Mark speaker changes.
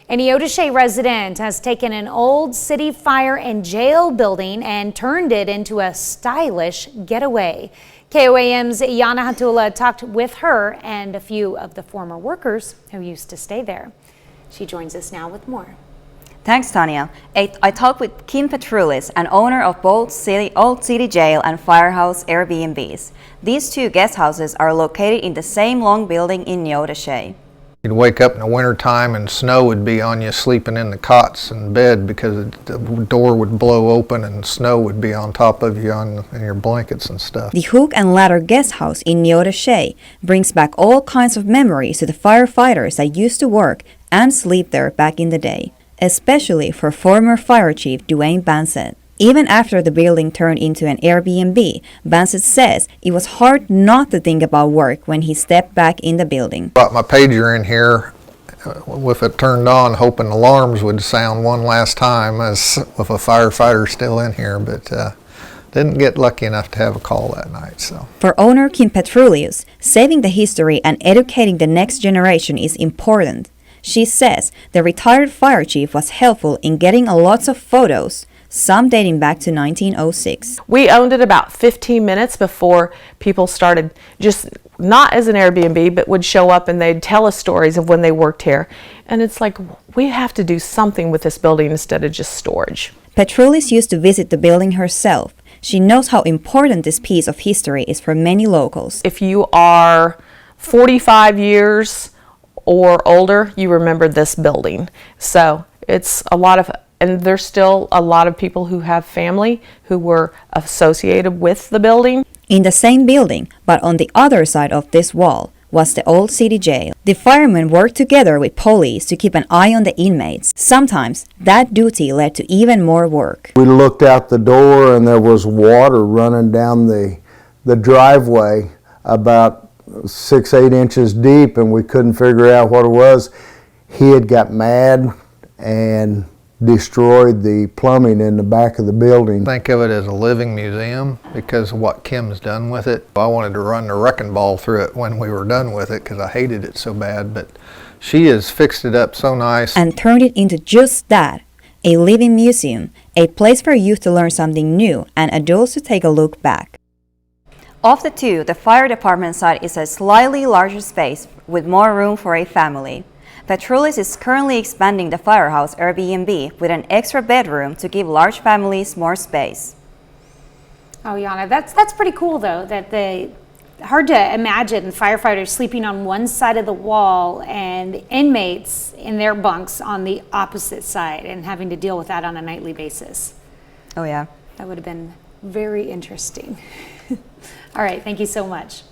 Speaker 1: A Neodesha resident has taken an old city fire and jail building and turned it into a stylish getaway. KOAM's Yana Hatula talked with her and a few of the former workers who used to stay there. She joins us now with more.
Speaker 2: Thanks, Tanya. I talked with Kim Petrulis, an owner of both Old City Jail and Firehouse Airbnbs. These two guest houses are located in the same long building in Neodesha.
Speaker 3: You'd wake up in the winter time and snow would be on you sleeping in the cots in bed because the door would blow open and snow would be on top of you in your blankets and stuff.
Speaker 2: The Hook and Ladder Guest House in Neodesha brings back all kinds of memories to the firefighters that used to work and sleep there back in the day, especially for former Fire Chief Dwayne Bansett. Even after the building turned into an Airbnb, Bansett says it was hard not to think about work when he stepped back in the building.
Speaker 3: Brought my pager in here with it turned on, hoping alarms would sound one last time as with a firefighter still in here, but didn't get lucky enough to have a call that night. So,
Speaker 2: for owner Kim Petrulis, saving the history and educating the next generation is important. She says the retired fire chief was helpful in getting lots of photos, some dating back to 1906.
Speaker 4: We owned it about 15 minutes before people started, just not as an Airbnb, but would show up and they'd tell us stories of when they worked here. And it's like, we have to do something with this building instead of just storage.
Speaker 2: Petrulis used to visit the building herself. She knows how important this piece of history is for many locals.
Speaker 4: If you are 45 years or older, you remember this building. So it's a lot of, and there's still a lot of people who have family who were associated with the building.
Speaker 2: In the same building, but on the other side of this wall, was the Old City Jail. The firemen worked together with police to keep an eye on the inmates. Sometimes that duty led to even more work.
Speaker 5: We looked out the door and there was water running down the driveway about 6-8 inches deep, and we couldn't figure out what it was. He had got mad and destroyed the plumbing in the back of the building.
Speaker 3: Think of it as a living museum because of what Kim's done with it. I wanted to run the wrecking ball through it when we were done with it because I hated it so bad, but she has fixed it up so nice.
Speaker 2: And turned it into just that, a living museum, a place for youth to learn something new and adults to take a look back. Of the two, the fire department side is a slightly larger space with more room for a family. Petrulis is currently expanding the Firehouse Airbnb with an extra bedroom to give large families more space.
Speaker 1: Oh, Yana, that's pretty cool though. Hard to imagine firefighters sleeping on one side of the wall and inmates in their bunks on the opposite side and having to deal with that on a nightly basis.
Speaker 2: Oh yeah,
Speaker 1: that would have been very interesting. All right, thank you so much.